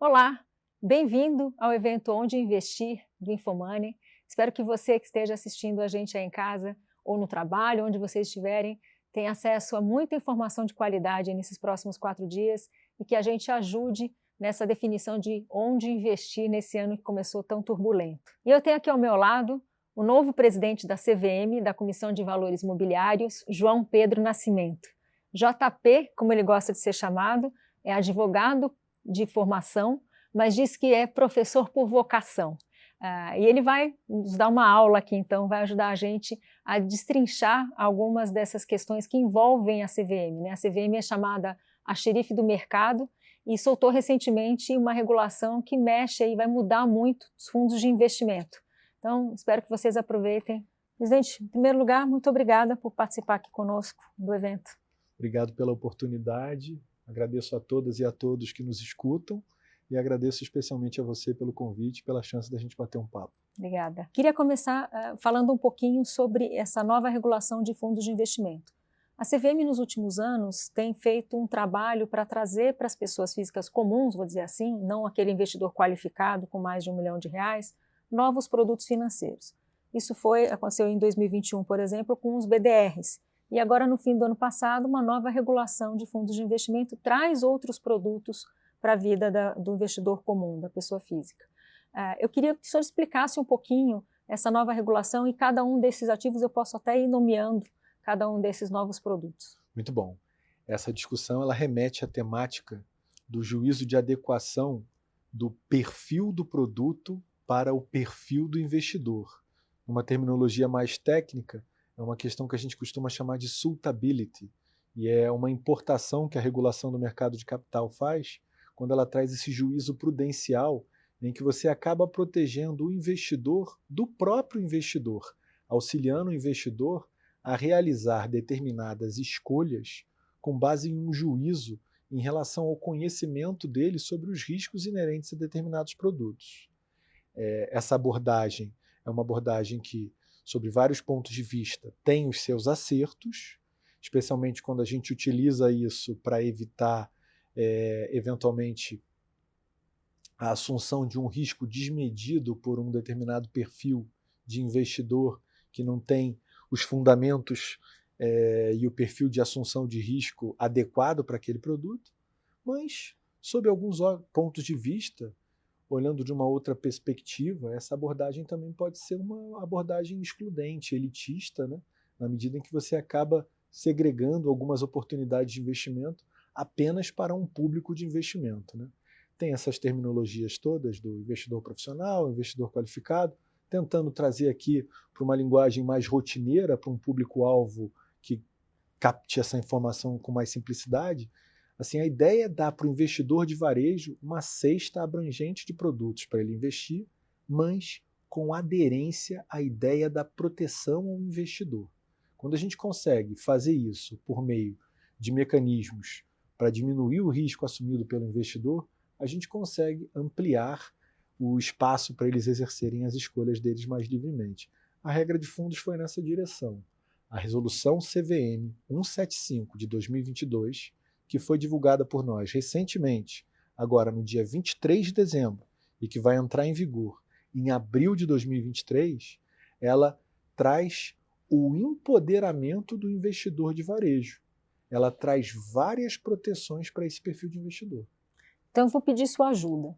Olá, bem-vindo ao evento Onde Investir do Infomoney. Espero que você que esteja assistindo a gente aí em casa ou no trabalho, onde vocês estiverem, tenha acesso a muita informação de qualidade nesses próximos 4 dias e que a gente ajude nessa definição de onde investir nesse ano que começou tão turbulento. E eu tenho aqui ao meu lado o novo presidente da CVM, da Comissão de Valores Mobiliários, João Pedro Nascimento. JP, como ele gosta de ser chamado, é advogado de formação, mas diz que é professor por vocação. E ele vai nos dar uma aula aqui, então, vai ajudar a gente a destrinchar algumas dessas questões que envolvem a CVM, né? A CVM é chamada a xerife do mercado e soltou recentemente uma regulação que mexe e vai mudar muito os fundos de investimento. Então, espero que vocês aproveitem. Presidente, em primeiro lugar, muito obrigada por participar aqui conosco do evento. Obrigado pela oportunidade, agradeço a todas e a todos que nos escutam e agradeço especialmente a você pelo convite, pela chance da gente bater um papo. Obrigada. Queria começar falando um pouquinho sobre essa nova regulação de fundos de investimento. A CVM nos últimos anos tem feito um trabalho para trazer para as pessoas físicas comuns, vou dizer assim, não aquele investidor qualificado com mais de R$1 milhão, novos produtos financeiros. Isso aconteceu em 2021, por exemplo, com os BDRs. E agora, no fim do ano passado, uma nova regulação de fundos de investimento traz outros produtos para a vida do investidor comum, da pessoa física. Eu queria que o senhor explicasse um pouquinho essa nova regulação e cada um desses ativos eu posso até ir nomeando cada um desses novos produtos. Muito bom. Essa discussão ela remete à temática do juízo de adequação do perfil do produto para o perfil do investidor. Uma terminologia mais técnica, é uma questão que a gente costuma chamar de suitability, e é uma importação que a regulação do mercado de capital faz quando ela traz esse juízo prudencial em que você acaba protegendo o investidor do próprio investidor, auxiliando o investidor a realizar determinadas escolhas com base em um juízo em relação ao conhecimento dele sobre os riscos inerentes a determinados produtos. Essa abordagem é uma abordagem que, sobre vários pontos de vista, tem os seus acertos, especialmente quando a gente utiliza isso para evitar, eventualmente, a assunção de um risco desmedido por um determinado perfil de investidor que não tem os fundamentos e o perfil de assunção de risco adequado para aquele produto, mas, sob alguns pontos de vista, olhando de uma outra perspectiva, essa abordagem também pode ser uma abordagem excludente, elitista, né? Na medida em que você acaba segregando algumas oportunidades de investimento apenas para um público de investimento, né? Tem essas terminologias todas do investidor profissional, investidor qualificado, tentando trazer aqui para uma linguagem mais rotineira, para um público-alvo que capte essa informação com mais simplicidade. Assim, a ideia é dar para o investidor de varejo uma cesta abrangente de produtos para ele investir, mas com aderência à ideia da proteção ao investidor. Quando a gente consegue fazer isso por meio de mecanismos para diminuir o risco assumido pelo investidor, a gente consegue ampliar o espaço para eles exercerem as escolhas deles mais livremente. A regra de fundos foi nessa direção. A resolução CVM 175 de 2022, que foi divulgada por nós recentemente, agora no dia 23 de dezembro, e que vai entrar em vigor em abril de 2023, ela traz o empoderamento do investidor de varejo. Ela traz várias proteções para esse perfil de investidor. Então, eu vou pedir sua ajuda,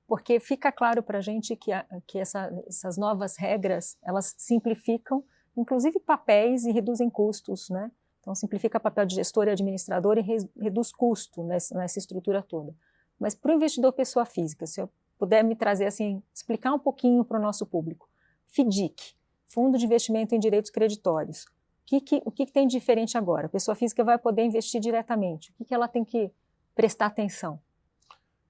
porque fica claro para a gente que essas novas regras, elas simplificam, inclusive papéis e reduzem custos, né? Então, simplifica o papel de gestor e administrador e reduz custo nessa estrutura toda. Mas para o investidor pessoa física, se eu puder me trazer assim, explicar um pouquinho para o nosso público. FDIC, Fundo de Investimento em Direitos Creditórios. O que tem de diferente agora? A pessoa física vai poder investir diretamente. O que ela tem que prestar atenção?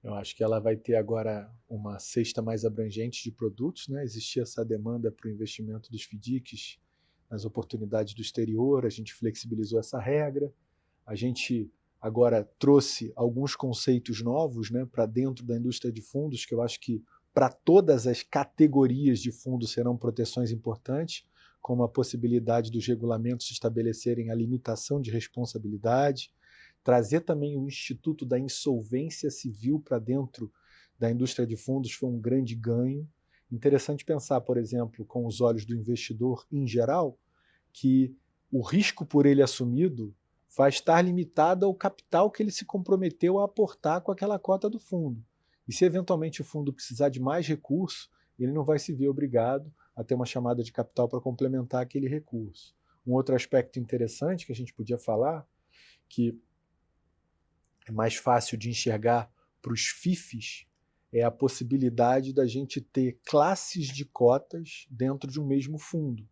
Eu acho que ela vai ter agora uma cesta mais abrangente de produtos, né? Existia essa demanda para o investimento dos FDICs nas oportunidades do exterior, a gente flexibilizou essa regra, a gente agora trouxe alguns conceitos novos, né, para dentro da indústria de fundos, que eu acho que para todas as categorias de fundos serão proteções importantes, como a possibilidade dos regulamentos estabelecerem a limitação de responsabilidade, trazer também o Instituto da Insolvência Civil para dentro da indústria de fundos foi um grande ganho. Interessante pensar, por exemplo, com os olhos do investidor em geral, que o risco por ele assumido vai estar limitado ao capital que ele se comprometeu a aportar com aquela cota do fundo. E se eventualmente o fundo precisar de mais recurso, ele não vai se ver obrigado a ter uma chamada de capital para complementar aquele recurso. Um outro aspecto interessante que a gente podia falar, que é mais fácil de enxergar para os FIFs, é a possibilidade da gente ter classes de cotas dentro de um mesmo fundo.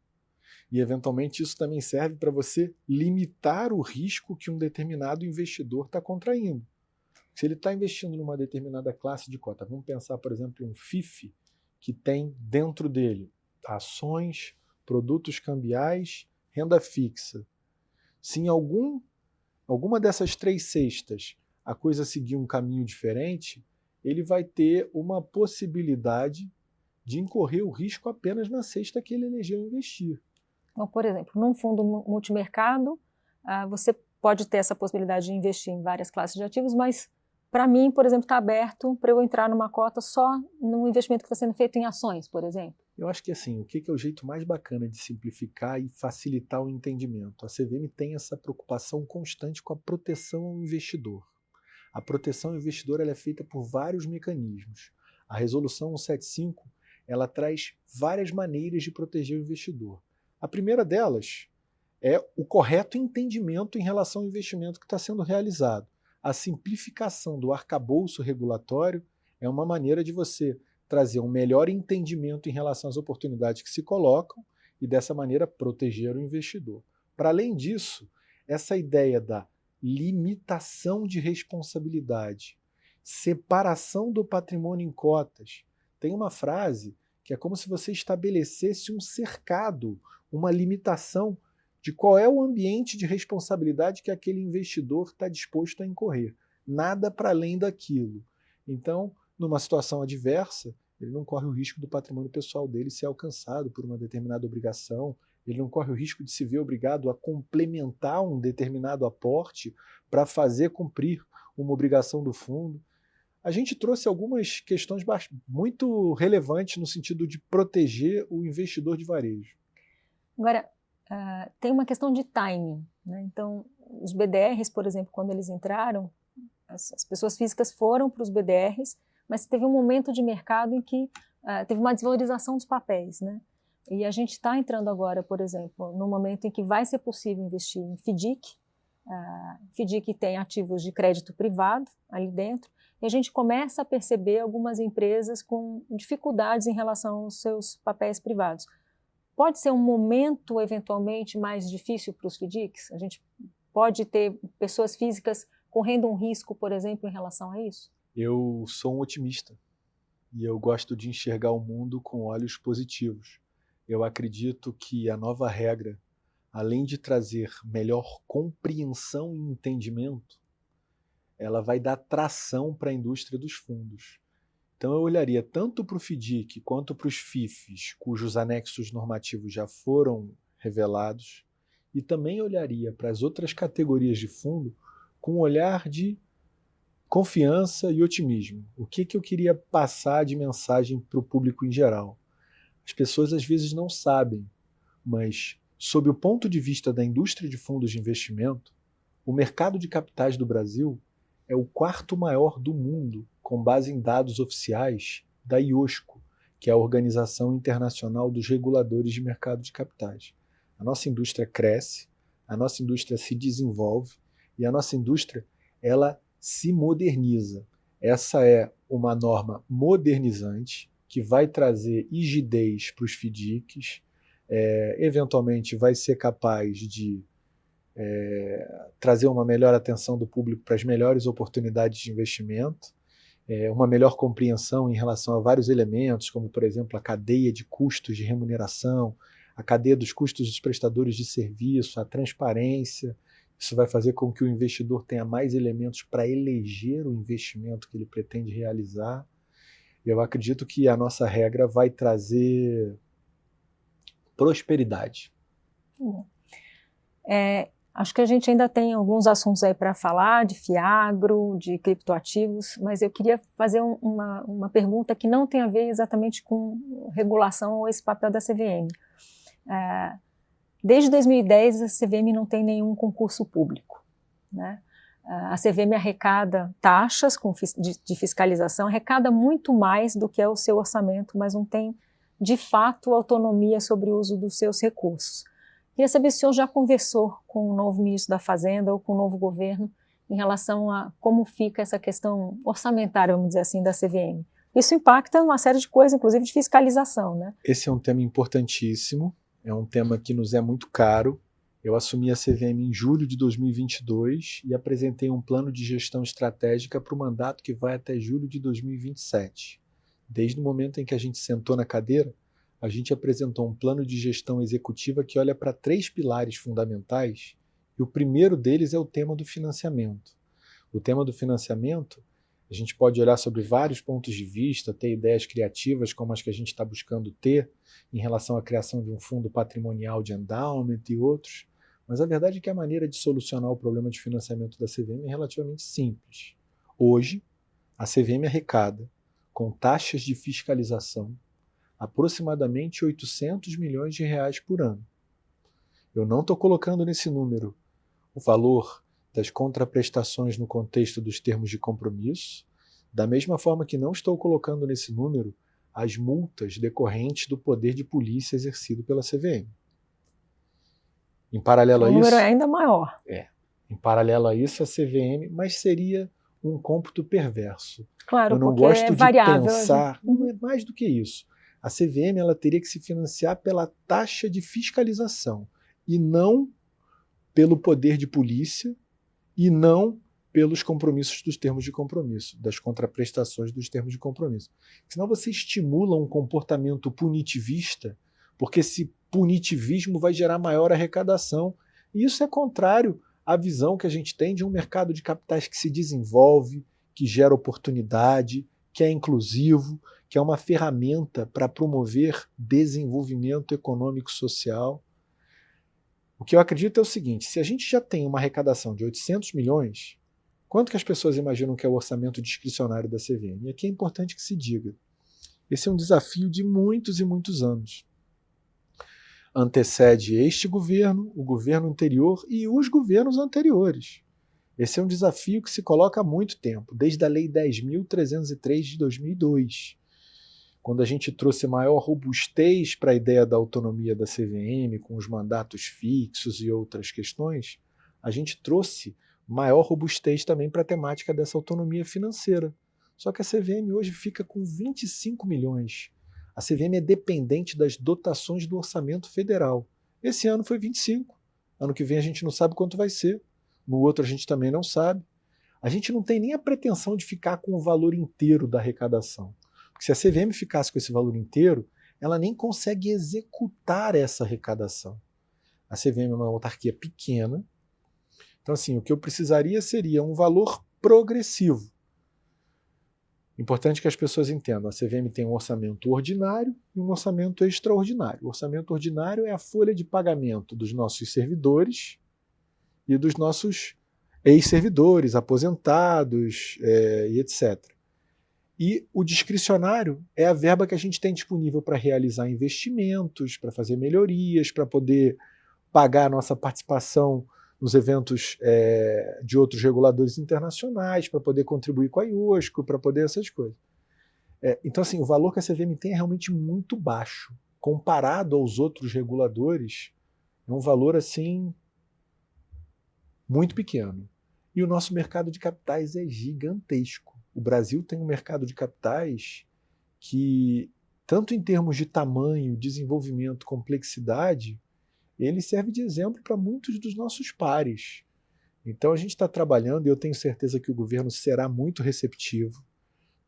E, eventualmente, isso também serve para você limitar o risco que um determinado investidor está contraindo. Se ele está investindo numa determinada classe de cota, vamos pensar, por exemplo, um FIF que tem dentro dele ações, produtos cambiais, renda fixa. Se em alguma dessas 3 cestas a coisa seguir um caminho diferente, ele vai ter uma possibilidade de incorrer o risco apenas na cesta que ele elegeu investir. Então, por exemplo, num fundo multimercado, você pode ter essa possibilidade de investir em várias classes de ativos, mas para mim, por exemplo, está aberto para eu entrar numa cota só no investimento que está sendo feito em ações, por exemplo. Eu acho que assim, o que é o jeito mais bacana de simplificar e facilitar o entendimento? A CVM tem essa preocupação constante com a proteção ao investidor. A proteção ao investidor ela é feita por vários mecanismos. A Resolução 175 ela traz várias maneiras de proteger o investidor. A primeira delas é o correto entendimento em relação ao investimento que está sendo realizado. A simplificação do arcabouço regulatório é uma maneira de você trazer um melhor entendimento em relação às oportunidades que se colocam e, dessa maneira, proteger o investidor. Para além disso, essa ideia da limitação de responsabilidade, separação do patrimônio em cotas, tem uma frase que é como se você estabelecesse um cercado, uma limitação de qual é o ambiente de responsabilidade que aquele investidor está disposto a incorrer. Nada para além daquilo. Então, numa situação adversa, ele não corre o risco do patrimônio pessoal dele ser alcançado por uma determinada obrigação, ele não corre o risco de se ver obrigado a complementar um determinado aporte para fazer cumprir uma obrigação do fundo. A gente trouxe algumas questões muito relevantes no sentido de proteger o investidor de varejo. Agora, tem uma questão de timing, né? Então, os BDRs, por exemplo, quando eles entraram, as pessoas físicas foram para os BDRs, mas teve um momento de mercado em que teve uma desvalorização dos papéis, né? E a gente está entrando agora, por exemplo, no momento em que vai ser possível investir em FDIC. FDIC tem ativos de crédito privado ali dentro, e a gente começa a perceber algumas empresas com dificuldades em relação aos seus papéis privados. Pode ser um momento, eventualmente, mais difícil para os FDICs? A gente pode ter pessoas físicas correndo um risco, por exemplo, em relação a isso? Eu sou um otimista e eu gosto de enxergar o mundo com olhos positivos. Eu acredito que a nova regra, além de trazer melhor compreensão e entendimento, ela vai dar tração para a indústria dos fundos. Então eu olharia tanto para o FDIC quanto para os FIFs, cujos anexos normativos já foram revelados, e também olharia para as outras categorias de fundo com um olhar de confiança e otimismo. O que eu queria passar de mensagem para o público em geral? As pessoas às vezes não sabem, mas sob o ponto de vista da indústria de fundos de investimento, o mercado de capitais do Brasil é o 4º maior do mundo, com base em dados oficiais da IOSCO, que é a Organização Internacional dos Reguladores de Mercado de Capitais. A nossa indústria cresce, a nossa indústria se desenvolve e a nossa indústria ela se moderniza. Essa é uma norma modernizante que vai trazer rigidez para os FDICs, eventualmente vai ser capaz de trazer uma melhor atenção do público para as melhores oportunidades de investimento, uma melhor compreensão em relação a vários elementos, como, por exemplo, a cadeia de custos de remuneração, a cadeia dos custos dos prestadores de serviço, a transparência. Isso vai fazer com que o investidor tenha mais elementos para eleger o investimento que ele pretende realizar. Eu acredito que a nossa regra vai trazer prosperidade. Acho que a gente ainda tem alguns assuntos aí para falar, de Fiagro, de criptoativos, mas eu queria fazer uma pergunta que não tem a ver exatamente com regulação ou esse papel da CVM. Desde 2010, a CVM não tem nenhum concurso público, né? A CVM arrecada taxas de fiscalização, arrecada muito mais do que é o seu orçamento, mas não tem, de fato, autonomia sobre o uso dos seus recursos. Queria saber se o senhor já conversou com o novo ministro da Fazenda ou com o novo governo em relação a como fica essa questão orçamentária, vamos dizer assim, da CVM. Isso impacta uma série de coisas, inclusive de fiscalização, né? Esse é um tema importantíssimo, é um tema que nos é muito caro. Eu assumi a CVM em julho de 2022 e apresentei um plano de gestão estratégica para o mandato que vai até julho de 2027. Desde o momento em que a gente sentou na cadeira, a gente apresentou um plano de gestão executiva que olha para 3 pilares fundamentais, e o primeiro deles é o tema do financiamento. O tema do financiamento, a gente pode olhar sobre vários pontos de vista, ter ideias criativas como as que a gente está buscando ter em relação à criação de um fundo patrimonial de endowment e outros, mas a verdade é que a maneira de solucionar o problema de financiamento da CVM é relativamente simples. Hoje, a CVM arrecada, com taxas de fiscalização, aproximadamente 800 milhões de reais por ano. Eu não estou colocando nesse número o valor das contraprestações no contexto dos termos de compromisso, da mesma forma que não estou colocando nesse número as multas decorrentes do poder de polícia exercido pela CVM. Em paralelo a isso... O número é ainda maior. Em paralelo a isso, a CVM, mas seria um cômputo perverso. Claro, eu não porque gosto é variável. De pensar, não é mais do que isso. A CVM ela teria que se financiar pela taxa de fiscalização e não pelo poder de polícia e não pelos compromissos dos termos de compromisso, das contraprestações dos termos de compromisso. Senão você estimula um comportamento punitivista, porque esse punitivismo vai gerar maior arrecadação. E isso é contrário à visão que a gente tem de um mercado de capitais que se desenvolve, que gera oportunidade, que é inclusivo, que é uma ferramenta para promover desenvolvimento econômico e social. O que eu acredito é o seguinte, se a gente já tem uma arrecadação de 800 milhões, quanto que as pessoas imaginam que é o orçamento discricionário da CVM? E aqui é importante que se diga, esse é um desafio de muitos e muitos anos. Antecede este governo, o governo anterior e os governos anteriores. Esse é um desafio que se coloca há muito tempo, desde a Lei 10.303 de 2002, quando a gente trouxe maior robustez para a ideia da autonomia da CVM, com os mandatos fixos e outras questões, a gente trouxe maior robustez também para a temática dessa autonomia financeira. Só que a CVM hoje fica com 25 milhões. A CVM é dependente das dotações do orçamento federal. Esse ano foi 25. Ano que vem a gente não sabe quanto vai ser. No outro a gente também não sabe. A gente não tem nem a pretensão de ficar com o valor inteiro da arrecadação. Porque se a CVM ficasse com esse valor inteiro, ela nem consegue executar essa arrecadação. A CVM é uma autarquia pequena. Então, assim, o que eu precisaria seria um valor progressivo. Importante que as pessoas entendam, a CVM tem um orçamento ordinário e um orçamento extraordinário. O orçamento ordinário é a folha de pagamento dos nossos servidores e dos nossos ex-servidores, aposentados e etc. E o discricionário é a verba que a gente tem disponível para realizar investimentos, para fazer melhorias, para poder pagar a nossa participação nos eventos de outros reguladores internacionais, para poder contribuir com a IOSCO, para poder essas coisas. Então, assim, o valor que a CVM tem é realmente muito baixo. Comparado aos outros reguladores, é um valor, assim, muito pequeno. E o nosso mercado de capitais é gigantesco. O Brasil tem um mercado de capitais que, tanto em termos de tamanho, desenvolvimento, complexidade, ele serve de exemplo para muitos dos nossos pares. Então a gente está trabalhando e eu tenho certeza que o governo será muito receptivo.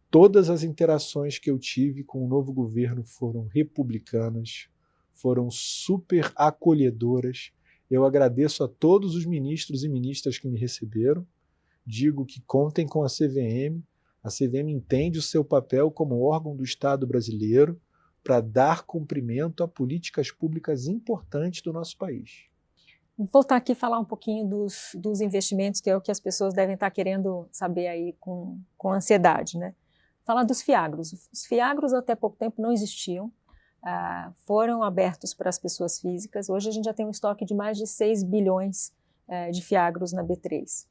Todas as interações que eu tive com o novo governo foram republicanas, foram super acolhedoras. Eu agradeço a todos os ministros e ministras que me receberam. Digo que contem com a CVM. A CVM entende o seu papel como órgão do Estado brasileiro para dar cumprimento a políticas públicas importantes do nosso país. Vou voltar aqui e falar um pouquinho dos investimentos, que é o que as pessoas devem estar querendo saber aí com ansiedade, né? Falar dos fiagros. Os fiagros até pouco tempo não existiam, foram abertos para as pessoas físicas. Hoje a gente já tem um estoque de mais de 6 bilhões de fiagros na B3.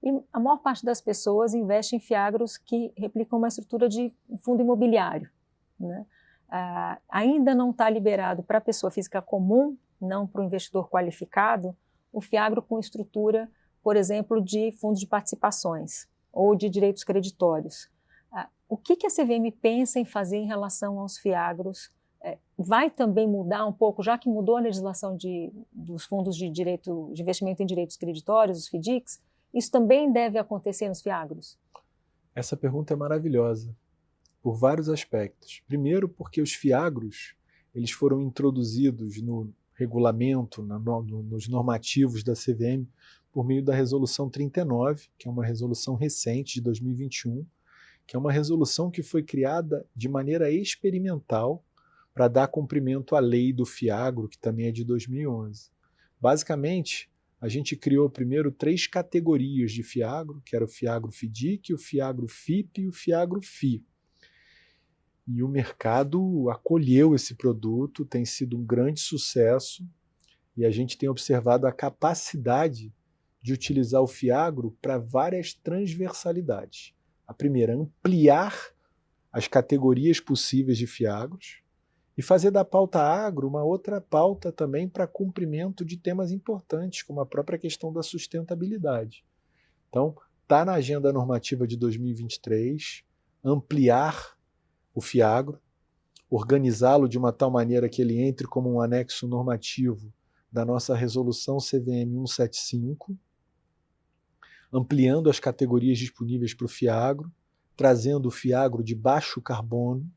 E a maior parte das pessoas investe em fiagros que replicam uma estrutura de fundo imobiliário, né? Ainda não está liberado para a pessoa física comum, não para o investidor qualificado, o fiagro com estrutura, por exemplo, de fundos de participações ou de direitos creditórios. O que a CVM pensa em fazer em relação aos fiagros? Vai também mudar um pouco, já que mudou a legislação dos fundos de investimento em direitos creditórios, os FDICs, isso também deve acontecer nos fiagros? Essa pergunta é maravilhosa, por vários aspectos. Primeiro, porque os fiagros eles foram introduzidos no regulamento, nos normativos da CVM, por meio da Resolução 39, que é uma resolução recente de 2021, que é uma resolução que foi criada de maneira experimental para dar cumprimento à lei do fiagro, que também é de 2011. Basicamente, a gente criou primeiro 3 categorias de fiagro, que era o fiagro FDIC, o fiagro FIP e o fiagro FI. E o mercado acolheu esse produto, tem sido um grande sucesso, e a gente tem observado a capacidade de utilizar o fiagro para várias transversalidades. A primeira, ampliar as categorias possíveis de fiagros e fazer da pauta agro uma outra pauta também para cumprimento de temas importantes, como a própria questão da sustentabilidade. Então, está na agenda normativa de 2023, ampliar o fiagro, organizá-lo de uma tal maneira que ele entre como um anexo normativo da nossa resolução CVM 175, ampliando as categorias disponíveis para o fiagro, trazendo o fiagro de baixo carbono,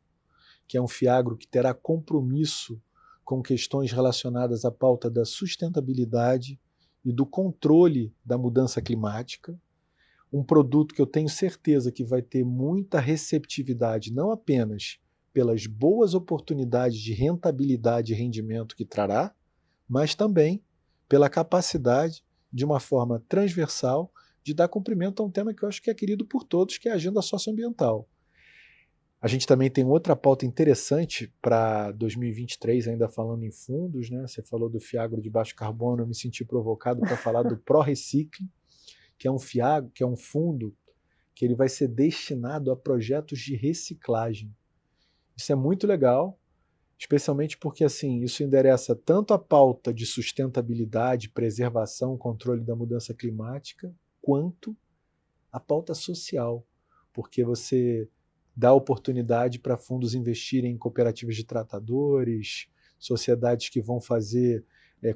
que é um fiagro que terá compromisso com questões relacionadas à pauta da sustentabilidade e do controle da mudança climática. Um produto que eu tenho certeza que vai ter muita receptividade, não apenas pelas boas oportunidades de rentabilidade e rendimento que trará, mas também pela capacidade, de uma forma transversal, de dar cumprimento a um tema que eu acho que é querido por todos, que é a agenda socioambiental. A gente também tem outra pauta interessante para 2023, ainda falando em fundos, né? Você falou do fiagro de baixo carbono, eu me senti provocado para falar do ProRecicle, que é um fiagro, que é um fundo que ele vai ser destinado a projetos de reciclagem. Isso é muito legal, especialmente porque assim, isso endereça tanto a pauta de sustentabilidade, preservação, controle da mudança climática, quanto a pauta social, porque você dá oportunidade para fundos investirem em cooperativas de tratadores, sociedades que vão fazer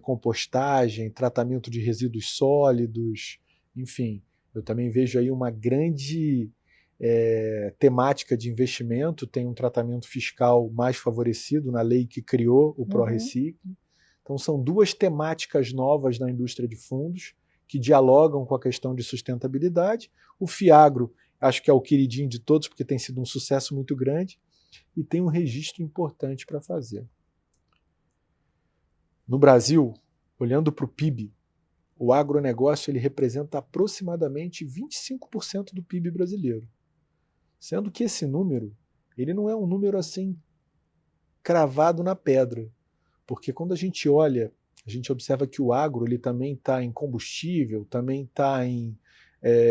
compostagem, tratamento de resíduos sólidos, enfim. Eu também vejo aí uma grande temática de investimento, tem um tratamento fiscal mais favorecido na lei que criou o ProRecicle. Então são 2 temáticas novas na indústria de fundos que dialogam com a questão de sustentabilidade. O fiagro, acho que é o queridinho de todos, porque tem sido um sucesso muito grande, e tem um registro importante para fazer. No Brasil, olhando para o PIB, o agronegócio ele representa aproximadamente 25% do PIB brasileiro. Sendo que esse número, ele não é um número assim cravado na pedra, porque quando a gente olha, a gente observa que o agro ele também está em combustível, também está em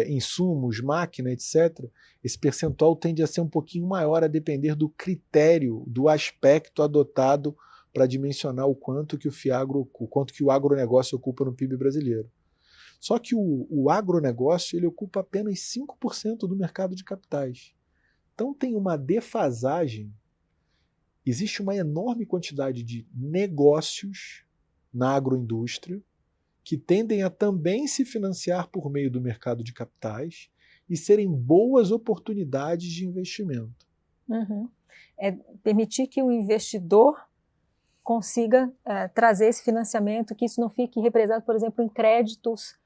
insumos, máquina, etc. Esse percentual tende a ser um pouquinho maior a depender do critério, do aspecto adotado para dimensionar o quanto que o agronegócio ocupa no PIB brasileiro. Só que o agronegócio ele ocupa apenas 5% do mercado de capitais. Então tem uma defasagem, existe uma enorme quantidade de negócios na agroindústria que tendem a também se financiar por meio do mercado de capitais e serem boas oportunidades de investimento. É permitir que o investidor consiga trazer esse financiamento, que isso não fique represado, por exemplo, em créditos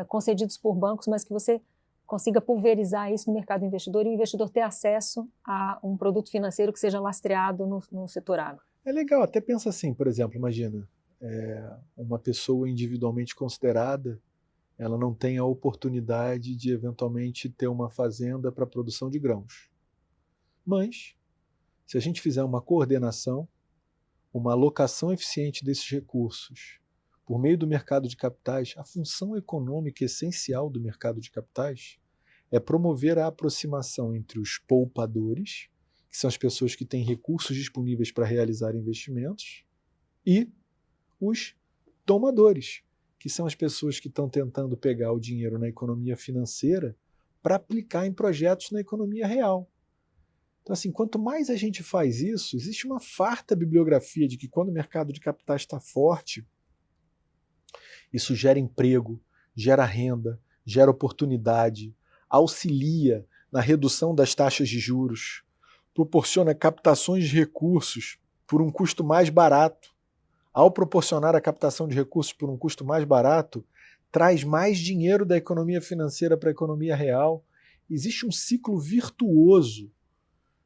concedidos por bancos, mas que você consiga pulverizar isso no mercado investidor e o investidor ter acesso a um produto financeiro que seja lastreado no setor agro. É legal, até pensa assim, por exemplo, imagina, uma pessoa individualmente considerada, ela não tem a oportunidade de eventualmente ter uma fazenda para produção de grãos. Mas, se a gente fizer uma coordenação, uma alocação eficiente desses recursos por meio do mercado de capitais, a função econômica essencial do mercado de capitais é promover a aproximação entre os poupadores, que são as pessoas que têm recursos disponíveis para realizar investimentos, e os tomadores, que são as pessoas que estão tentando pegar o dinheiro na economia financeira para aplicar em projetos na economia real. Então, assim, quanto mais a gente faz isso, existe uma farta bibliografia de que quando o mercado de capitais está forte, isso gera emprego, gera renda, gera oportunidade, auxilia na redução das taxas de juros, proporciona captações de recursos por um custo mais barato. Ao proporcionar a captação de recursos por um custo mais barato, traz mais dinheiro da economia financeira para a economia real. Existe um ciclo virtuoso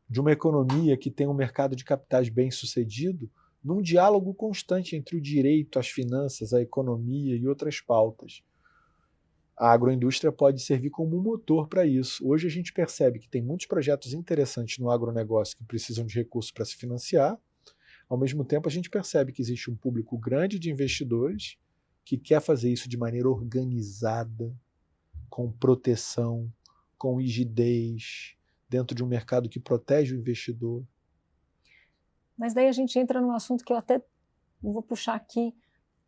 de uma economia que tem um mercado de capitais bem sucedido, num diálogo constante entre o direito, as finanças, a economia e outras pautas. A agroindústria pode servir como um motor para isso. Hoje a gente percebe que tem muitos projetos interessantes no agronegócio que precisam de recursos para se financiar. Ao mesmo tempo, a gente percebe que existe um público grande de investidores que quer fazer isso de maneira organizada, com proteção, com rigidez, dentro de um mercado que protege o investidor. Mas daí a gente entra num assunto que eu até vou puxar aqui,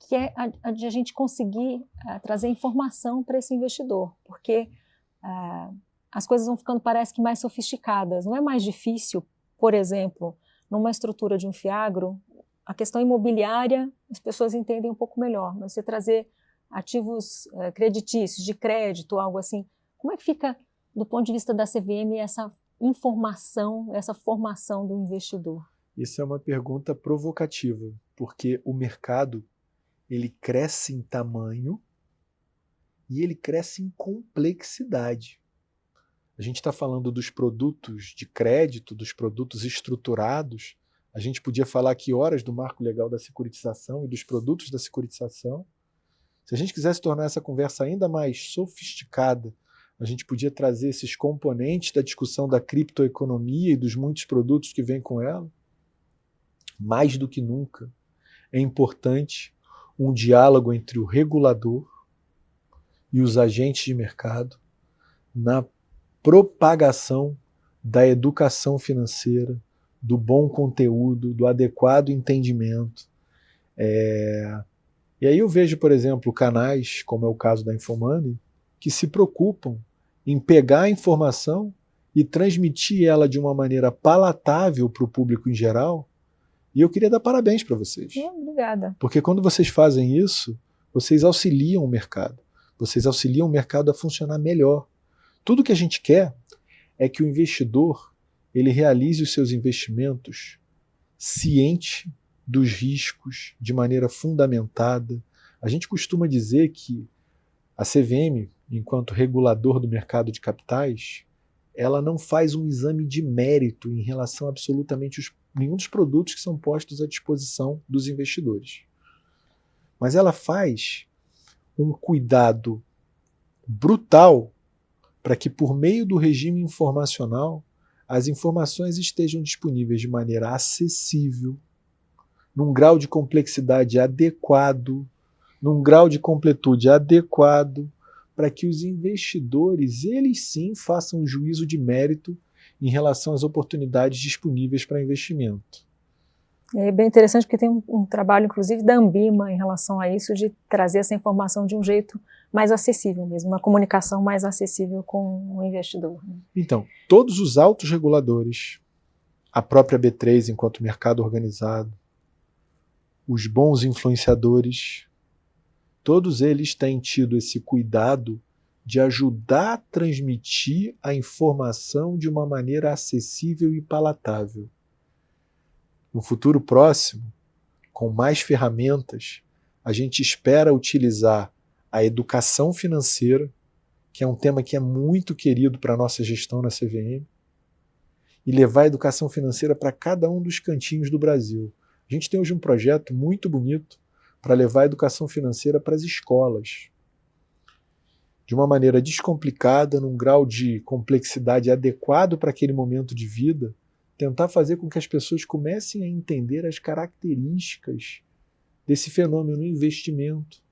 que é a de a gente conseguir trazer informação para esse investidor, porque as coisas vão ficando, parece que, mais sofisticadas. Não é mais difícil, por exemplo, numa estrutura de um FIAGRO, a questão imobiliária as pessoas entendem um pouco melhor, mas você trazer ativos creditícios, de crédito, algo assim, como é que fica, do ponto de vista da CVM, essa informação, essa formação do investidor? Isso é uma pergunta provocativa, porque o mercado ele cresce em tamanho e ele cresce em complexidade. A gente está falando dos produtos de crédito, dos produtos estruturados. A gente podia falar aqui horas do marco legal da securitização e dos produtos da securitização. Se a gente quisesse tornar essa conversa ainda mais sofisticada, a gente podia trazer esses componentes da discussão da criptoeconomia e dos muitos produtos que vêm com ela. Mais do que nunca, é importante um diálogo entre o regulador e os agentes de mercado na propagação da educação financeira, do bom conteúdo, do adequado entendimento. E aí eu vejo, por exemplo, canais, como é o caso da Infomoney, que se preocupam em pegar a informação e transmitir ela de uma maneira palatável para o público em geral. E eu queria dar parabéns para vocês. Obrigada. Porque quando vocês fazem isso, vocês auxiliam o mercado. Vocês auxiliam o mercado a funcionar melhor. Tudo que a gente quer é que o investidor ele realize os seus investimentos ciente dos riscos, de maneira fundamentada. A gente costuma dizer que a CVM, enquanto regulador do mercado de capitais, ela não faz um exame de mérito em relação a absolutamente nenhum dos produtos que são postos à disposição dos investidores. Mas ela faz um cuidado brutal para que, por meio do regime informacional, as informações estejam disponíveis de maneira acessível, num grau de complexidade adequado, num grau de completude adequado, para que os investidores, eles sim, façam um juízo de mérito em relação às oportunidades disponíveis para investimento. É bem interessante porque tem um trabalho, inclusive, da Ambima em relação a isso, de trazer essa informação de um jeito mais acessível mesmo, uma comunicação mais acessível com o investidor. Então, todos os altos reguladores, a própria B3 enquanto mercado organizado, os bons influenciadores, todos eles têm tido esse cuidado de ajudar a transmitir a informação de uma maneira acessível e palatável. No futuro próximo, com mais ferramentas, a gente espera utilizar a educação financeira, que é um tema que é muito querido para a nossa gestão na CVM, e levar a educação financeira para cada um dos cantinhos do Brasil. A gente tem hoje um projeto muito bonito para levar a educação financeira para as escolas. De uma maneira descomplicada, num grau de complexidade adequado para aquele momento de vida, tentar fazer com que as pessoas comecem a entender as características desse fenômeno investimento.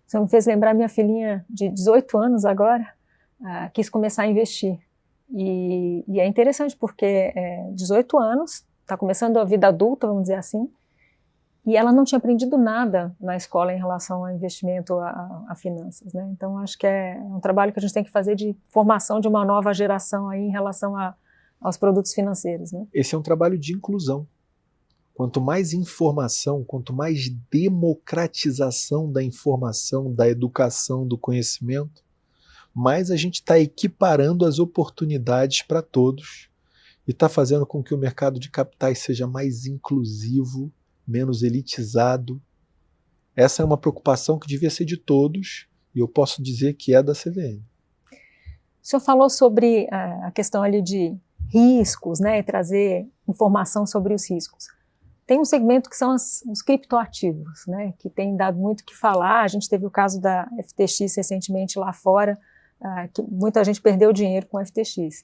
Você me fez lembrar minha filhinha de 18 anos agora, quis começar a investir. E é interessante porque 18 anos, está começando a vida adulta, vamos dizer assim, e ela não tinha aprendido nada na escola em relação a investimento, a finanças, né? Então acho que é um trabalho que a gente tem que fazer de formação de uma nova geração aí em relação aos produtos financeiros, né? Esse é um trabalho de inclusão. Quanto mais informação, quanto mais democratização da informação, da educação, do conhecimento, mais a gente está equiparando as oportunidades para todos e está fazendo com que o mercado de capitais seja mais inclusivo, menos elitizado. Essa é uma preocupação que devia ser de todos e eu posso dizer que é da CVM. O senhor falou sobre a questão ali de riscos, né, e trazer informação sobre os riscos. Tem um segmento que são os criptoativos, né, que tem dado muito o que falar. A gente teve o caso da FTX recentemente lá fora, que muita gente perdeu dinheiro com a FTX.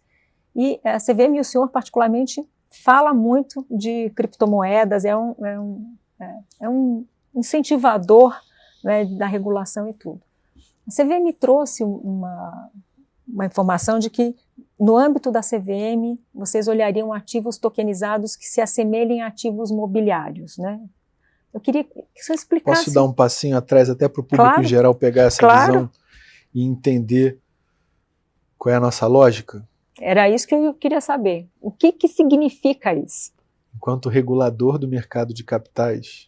E a CVM e o senhor particularmente fala muito de criptomoedas, é um incentivador, né, da regulação e tudo. A CVM trouxe uma informação de que no âmbito da CVM vocês olhariam ativos tokenizados que se assemelhem a ativos mobiliários, né? Eu queria que você explicasse. Posso dar um passinho atrás até para o público em geral pegar essa visão e entender qual é a nossa lógica? Era isso que eu queria saber. O que significa isso? Enquanto regulador do mercado de capitais,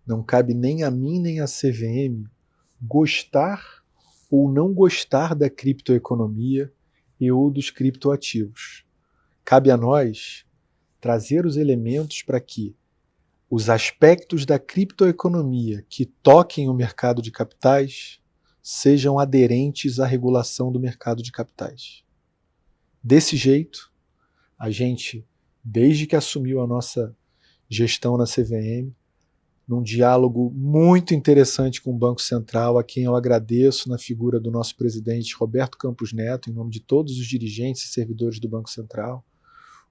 não cabe nem a mim nem a CVM gostar ou não gostar da criptoeconomia e ou dos criptoativos. Cabe a nós trazer os elementos para que os aspectos da criptoeconomia que toquem o mercado de capitais sejam aderentes à regulação do mercado de capitais. Desse jeito, a gente, desde que assumiu a nossa gestão na CVM, num diálogo muito interessante com o Banco Central, a quem eu agradeço na figura do nosso presidente Roberto Campos Neto, em nome de todos os dirigentes e servidores do Banco Central,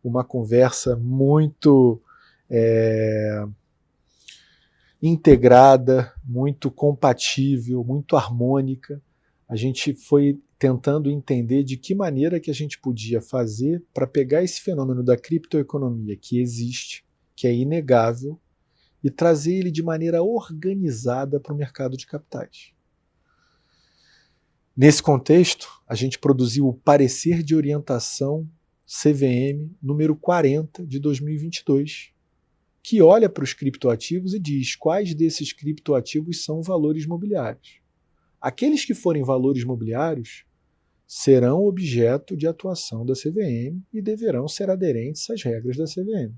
uma conversa muito integrada, muito compatível, muito harmônica. A gente foi tentando entender de que maneira que a gente podia fazer para pegar esse fenômeno da criptoeconomia que existe, que é inegável, e trazer ele de maneira organizada para o mercado de capitais. Nesse contexto, a gente produziu o Parecer de Orientação CVM número 40 de 2022, que olha para os criptoativos e diz quais desses criptoativos são valores mobiliários. Aqueles que forem valores mobiliários serão objeto de atuação da CVM e deverão ser aderentes às regras da CVM.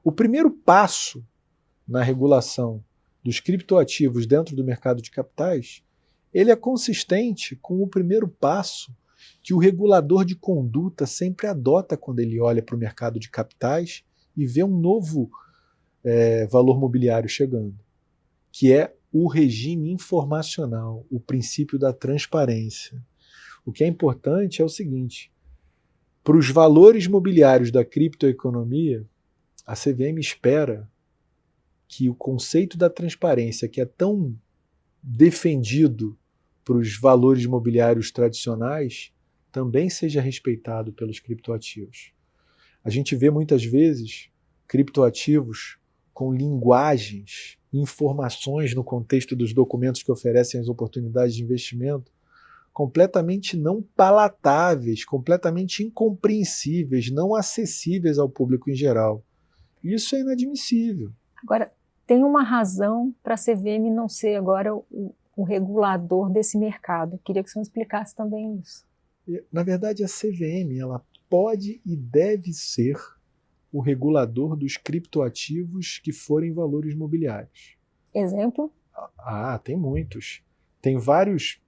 O primeiro passo na regulação dos criptoativos dentro do mercado de capitais, ele é consistente com o primeiro passo que o regulador de conduta sempre adota quando ele olha para o mercado de capitais e vê um novo valor mobiliário chegando, que é o regime informacional, o princípio da transparência. O que é importante é o seguinte: para os valores mobiliários da criptoeconomia, a CVM espera que o conceito da transparência, que é tão defendido para os valores mobiliários tradicionais, também seja respeitado pelos criptoativos. A gente vê muitas vezes criptoativos com linguagens, informações no contexto dos documentos que oferecem as oportunidades de investimento, completamente não palatáveis, completamente incompreensíveis, não acessíveis ao público em geral. Isso é inadmissível. Agora, tem uma razão para a CVM não ser agora o regulador desse mercado. Queria que o senhor explicasse também isso. Na verdade, a CVM ela pode e deve ser o regulador dos criptoativos que forem valores mobiliários. Exemplo? Tem muitos. Tem vários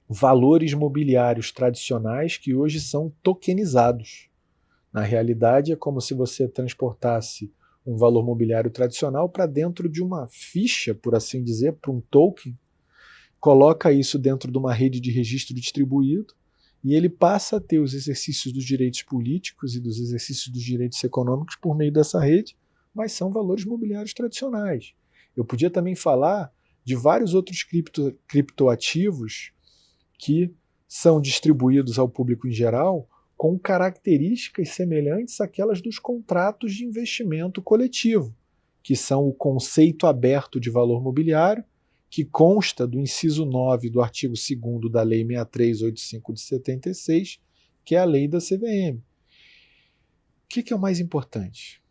valores mobiliários tradicionais que hoje são tokenizados. Na realidade, é como se você transportasse um valor mobiliário tradicional para dentro de uma ficha, por assim dizer, para um token, coloca isso dentro de uma rede de registro distribuído e ele passa a ter os exercícios dos direitos políticos e dos exercícios dos direitos econômicos por meio dessa rede, mas são valores mobiliários tradicionais. Eu podia também falar de vários outros criptoativos que são distribuídos ao público em geral com características semelhantes àquelas dos contratos de investimento coletivo, que são o conceito aberto de valor mobiliário, que consta do inciso 9 do artigo 2º da Lei 6385 de 76, que é a lei da CVM. O que é o mais importante?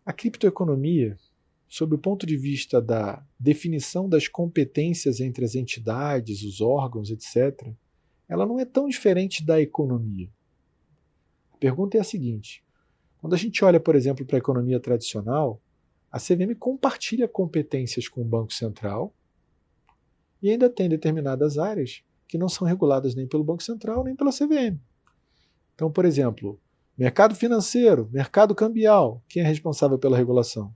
A criptoeconomia, sob o ponto de vista da definição das competências entre as entidades, os órgãos, etc., ela não é tão diferente da economia. A pergunta é a seguinte: quando a gente olha, por exemplo, para a economia tradicional, a CVM compartilha competências com o Banco Central e ainda tem determinadas áreas que não são reguladas nem pelo Banco Central nem pela CVM. Então, por exemplo, mercado financeiro, mercado cambial, quem é responsável pela regulação?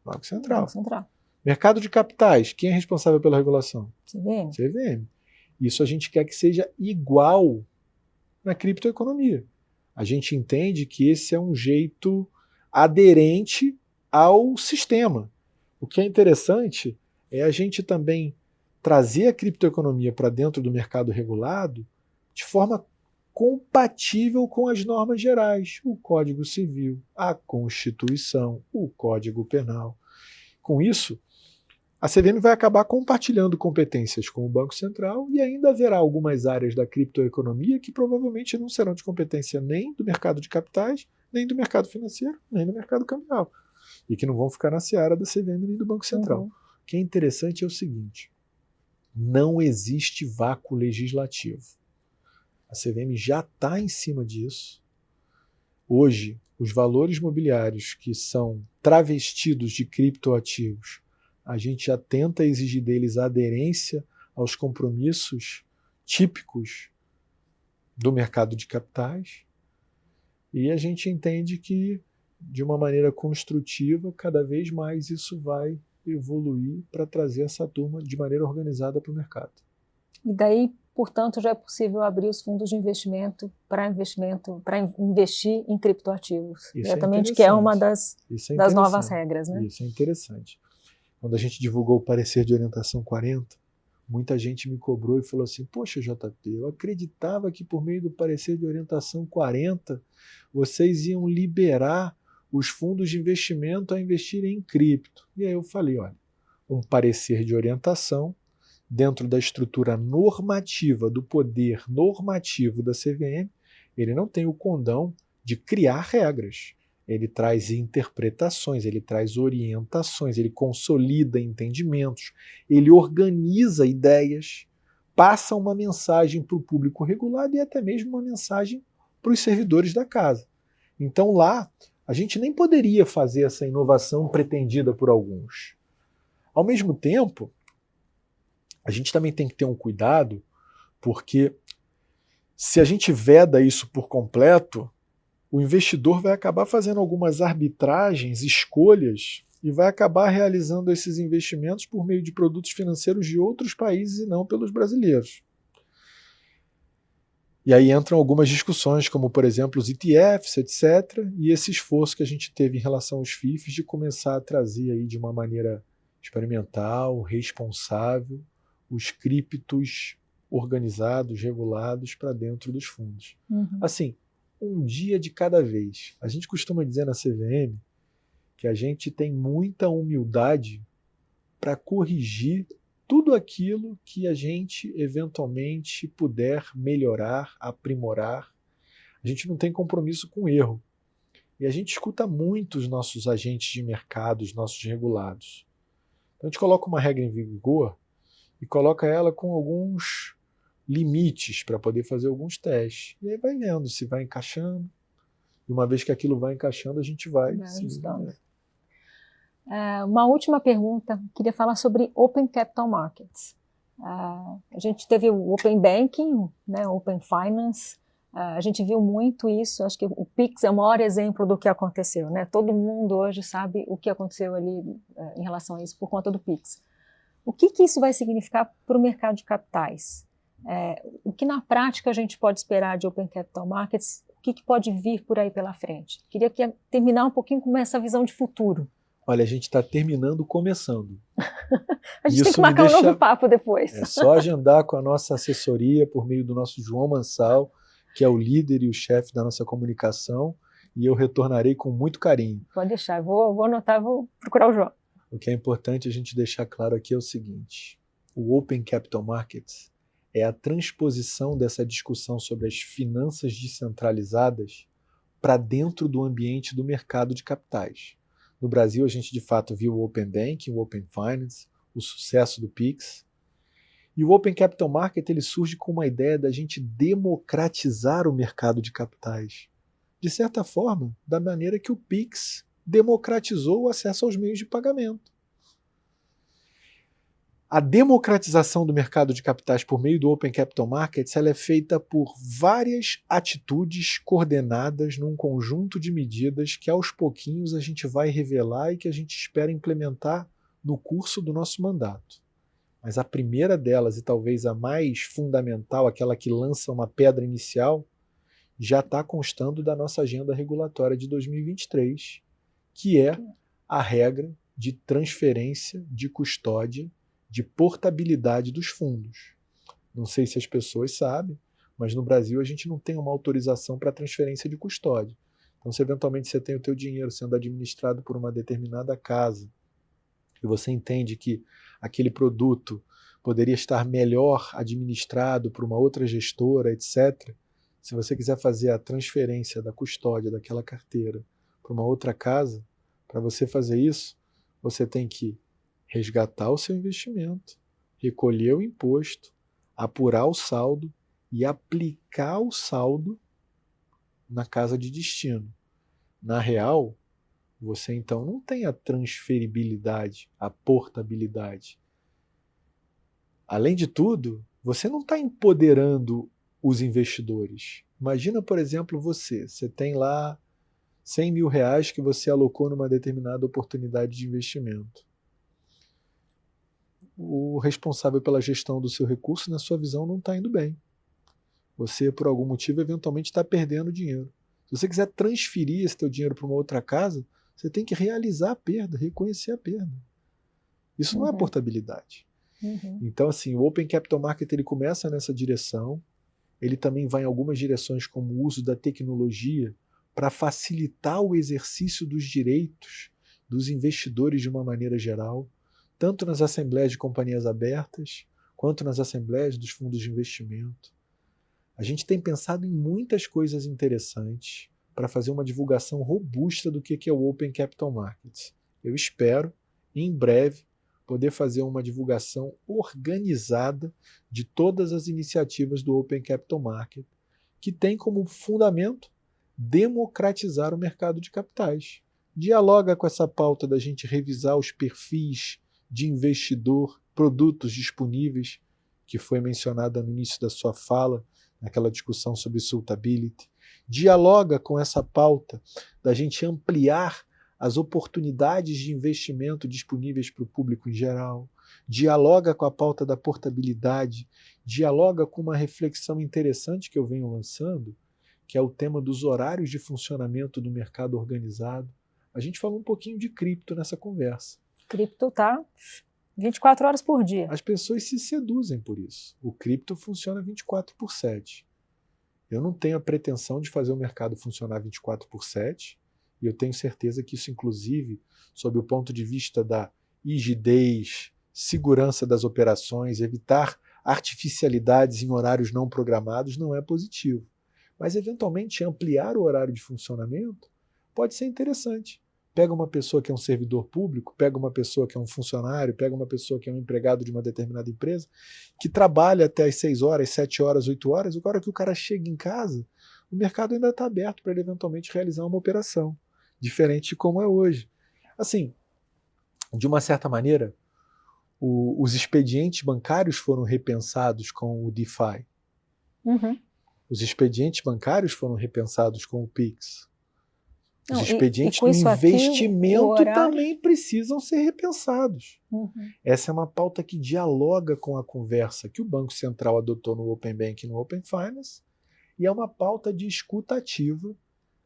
Banco Central. Banco Central. Mercado de capitais, quem é responsável pela regulação? CVM. CVM. Isso a gente quer que seja igual na criptoeconomia. A gente entende que esse é um jeito aderente ao sistema. O que é interessante é a gente também trazer a criptoeconomia para dentro do mercado regulado de forma compatível com as normas gerais, o Código Civil, a Constituição, o Código Penal. Com isso, a CVM vai acabar compartilhando competências com o Banco Central e ainda haverá algumas áreas da criptoeconomia que provavelmente não serão de competência nem do mercado de capitais, nem do mercado financeiro, nem do mercado cambial, e que não vão ficar na seara da CVM nem do Banco Central. Uhum. O que é interessante é o seguinte: não existe vácuo legislativo. A CVM já está em cima disso. Hoje, os valores mobiliários que são travestidos de criptoativos, a gente já tenta exigir deles a aderência aos compromissos típicos do mercado de capitais, e a gente entende que, de uma maneira construtiva, cada vez mais isso vai evoluir para trazer essa turma de maneira organizada para o mercado. E daí, portanto, já é possível abrir os fundos de investimento para investir em criptoativos. Isso Exatamente, que é uma das novas regras, né? Isso é interessante. Quando a gente divulgou o parecer de orientação 40, muita gente me cobrou e falou assim: poxa, JP, eu acreditava que por meio do parecer de orientação 40 vocês iam liberar os fundos de investimento a investirem em cripto. E aí eu falei: olha, um parecer de orientação dentro da estrutura normativa, do poder normativo da CVM, ele não tem o condão de criar regras. Ele traz interpretações, ele traz orientações, ele consolida entendimentos, ele organiza ideias, passa uma mensagem para o público regulado e até mesmo uma mensagem para os servidores da casa. Então lá, a gente nem poderia fazer essa inovação pretendida por alguns. Ao mesmo tempo, a gente também tem que ter um cuidado, porque se a gente veda isso por completo, o investidor vai acabar fazendo algumas arbitragens, escolhas, e vai acabar realizando esses investimentos por meio de produtos financeiros de outros países e não pelos brasileiros. E aí entram algumas discussões, como, por exemplo, os ETFs, etc., e esse esforço que a gente teve em relação aos FIFs de começar a trazer aí de uma maneira experimental, responsável, os criptos organizados, regulados para dentro dos fundos. Uhum. Assim, um dia de cada vez. A gente costuma dizer na CVM que a gente tem muita humildade para corrigir tudo aquilo que a gente eventualmente puder melhorar, aprimorar. A gente não tem compromisso com erro. E a gente escuta muito os nossos agentes de mercado, os nossos regulados. Então a gente coloca uma regra em vigor e coloca ela com alguns limites para poder fazer alguns testes. E aí vai vendo se vai encaixando. E uma vez que aquilo vai encaixando, a gente vai ajustando. Uma última pergunta, queria falar sobre Open Capital Markets. A gente teve o Open Banking, né, Open Finance, A gente viu muito isso, acho que o Pix é o maior exemplo do que aconteceu, né? Todo mundo hoje sabe o que aconteceu ali em relação a isso por conta do Pix. O que isso vai significar para o mercado de capitais? O que na prática a gente pode esperar de Open Capital Markets? O que pode vir por aí pela frente? Queria terminar um pouquinho com essa visão de futuro. Olha, a gente está terminando começando. A gente tem que marcar um novo papo depois. É só agendar com a nossa assessoria por meio do nosso João Mansal, que é o líder e o chefe da nossa comunicação, e eu retornarei com muito carinho. Pode deixar, vou anotar, vou procurar o João. O que é importante a gente deixar claro aqui é o seguinte: o Open Capital Markets é a transposição dessa discussão sobre as finanças descentralizadas para dentro do ambiente do mercado de capitais. No Brasil, a gente de fato viu o Open Banking, o Open Finance, o sucesso do Pix. E o Open Capital Market ele surge com uma ideia da gente democratizar o mercado de capitais. De certa forma, da maneira que o Pix democratizou o acesso aos meios de pagamento. A democratização do mercado de capitais por meio do Open Capital Markets ela é feita por várias atitudes coordenadas num conjunto de medidas que aos pouquinhos a gente vai revelar e que a gente espera implementar no curso do nosso mandato. Mas a primeira delas, e talvez a mais fundamental, aquela que lança uma pedra inicial, já está constando da nossa agenda regulatória de 2023, que é a regra de transferência de custódia, de portabilidade dos fundos. Não sei se as pessoas sabem, mas no Brasil a gente não tem uma autorização para transferência de custódia. Então, se eventualmente você tem o teu dinheiro sendo administrado por uma determinada casa e você entende que aquele produto poderia estar melhor administrado por uma outra gestora, etc., se você quiser fazer a transferência da custódia daquela carteira para uma outra casa, para você fazer isso, você tem que resgatar o seu investimento, recolher o imposto, apurar o saldo e aplicar o saldo na casa de destino. Na real, você então não tem a transferibilidade, a portabilidade. Além de tudo, você não está empoderando os investidores. Imagina, por exemplo, você tem lá 100 mil reais que você alocou numa determinada oportunidade de investimento. O responsável pela gestão do seu recurso, na sua visão, não está indo bem. Você, por algum motivo, eventualmente está perdendo dinheiro. Se você quiser transferir esse teu dinheiro para uma outra casa, você tem que realizar a perda, reconhecer a perda. Isso não é portabilidade. Então, assim, o Open Capital Market ele começa nessa direção, ele também vai em algumas direções como o uso da tecnologia para facilitar o exercício dos direitos dos investidores de uma maneira geral, tanto nas assembleias de companhias abertas, quanto nas assembleias dos fundos de investimento. A gente tem pensado em muitas coisas interessantes para fazer uma divulgação robusta do que é o Open Capital Markets. Eu espero, em breve, poder fazer uma divulgação organizada de todas as iniciativas do Open Capital Market, que tem como fundamento democratizar o mercado de capitais. Dialoga com essa pauta da gente revisar os perfis de investidor, produtos disponíveis, que foi mencionada no início da sua fala, naquela discussão sobre suitability. Dialoga com essa pauta da gente ampliar as oportunidades de investimento disponíveis para o público em geral, dialoga com a pauta da portabilidade, dialoga com uma reflexão interessante que eu venho lançando, que é o tema dos horários de funcionamento do mercado organizado. A gente falou um pouquinho de cripto nessa conversa. Cripto tá 24 horas por dia. As pessoas se seduzem por isso. O cripto funciona 24/7. Eu não tenho a pretensão de fazer o mercado funcionar 24/7, e eu tenho certeza que isso, inclusive, sob o ponto de vista da rigidez, segurança das operações, evitar artificialidades em horários não programados, não é positivo. Mas, eventualmente, ampliar o horário de funcionamento pode ser interessante. Pega uma pessoa que é um servidor público, pega uma pessoa que é um funcionário, pega uma pessoa que é um empregado de uma determinada empresa, que trabalha até as 6 horas, 7 horas, 8 horas, agora que o cara chega em casa, o mercado ainda está aberto para ele eventualmente realizar uma operação, diferente de como é hoje. Assim, de uma certa maneira, os expedientes bancários foram repensados com o DeFi. Os expedientes bancários foram repensados com o PIX. Os Não, expedientes com do isso aqui, investimento o horário... também precisam ser repensados. Uhum. Essa é uma pauta que dialoga com a conversa que o Banco Central adotou no Open Banking e no Open Finance, e é uma pauta de escuta ativa.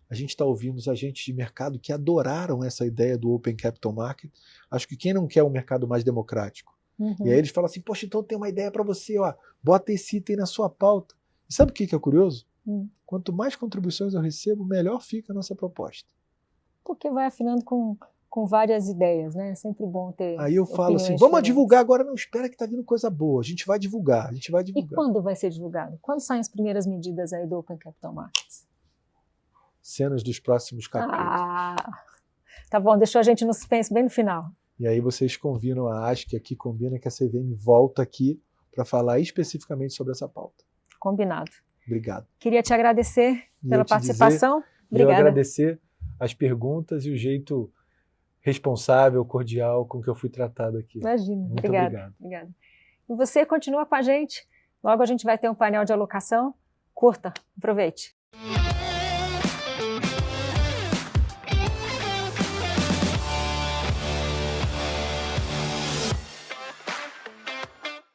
A gente está ouvindo os agentes de mercado que adoraram essa ideia do Open Capital Market. Acho que quem não quer um mercado mais democrático? Uhum. E aí eles falam assim, poxa, então tem uma ideia para você, ó, bota esse item na sua pauta. E sabe o que é curioso? Quanto mais contribuições eu recebo, melhor fica a nossa proposta. Porque vai afinando com várias ideias, né? É sempre bom ter. Aí eu falo assim, vamos diferentes. divulgar agora, não espera que está vindo coisa boa, a gente vai divulgar. E quando vai ser divulgado? Quando saem as primeiras medidas aí do Open Capital Markets? Cenas dos próximos capítulos. Tá bom, deixou a gente no suspense bem no final. E aí vocês convinam a ASC aqui, combina que a CVM volta aqui para falar especificamente sobre essa pauta. Combinado. Obrigado. Queria te agradecer pela participação. Obrigada. E eu agradecer as perguntas e o jeito responsável, cordial com que eu fui tratado aqui. Imagina. Muito obrigado. E você continua com a gente. Logo a gente vai ter um painel de alocação. Curta, aproveite.